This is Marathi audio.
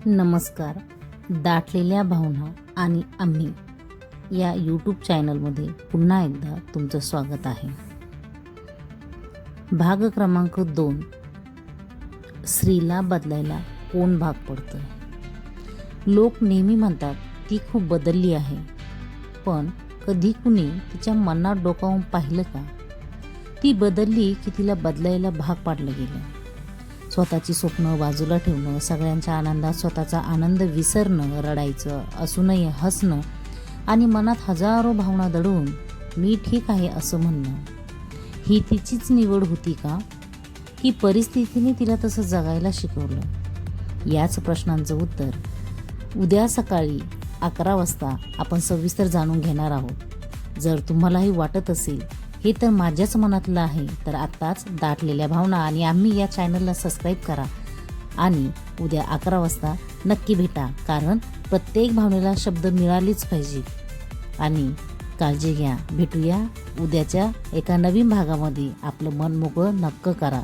नमस्कार. दाटलेल्या भावना आणि आम्ही या यूट्यूब चॅनलमध्ये पुन्हा एकदा तुमचं स्वागत आहे. भाग क्रमांक 2. स्त्रीला बदलायला कोण भाग पडतं. लोक नेहमी म्हणतात ती खूप बदलली आहे, पण कधी कुणी तिच्या मनात डोकावून पाहिलं का? ती बदलली की तिला बदलायला भाग पाडलं गेलं. स्वतःची स्वप्न बाजूला ठेवणं, सगळ्यांच्या आनंदात स्वतःचा आनंद विसरणं, रडायचं असूनही हसणं आणि मनात हजारो भावना दडवून मी ठीक आहे असं म्हणणं, ही तिचीच निवड होती का, की परिस्थितीने तिला तसं जगायला शिकवलं? याच प्रश्नांचं उत्तर उद्या सकाळी 11 वाजता आपण सविस्तर जाणून घेणार आहोत. जर तुम्हालाही वाटत असेल हे तर माझ्याच मनातलं आहे, तर आत्ताच दाटलेल्या भावना आणि आम्ही या चॅनलला सबस्क्राईब करा आणि उद्या 11 वाजता नक्की भेटा, कारण प्रत्येक भावनेला शब्द मिळालीच पाहिजे. आणि काळजी घ्या. भेटूया उद्याच्या एका नवीन भागामध्ये. आपलं मन मोकळं नक्क करा.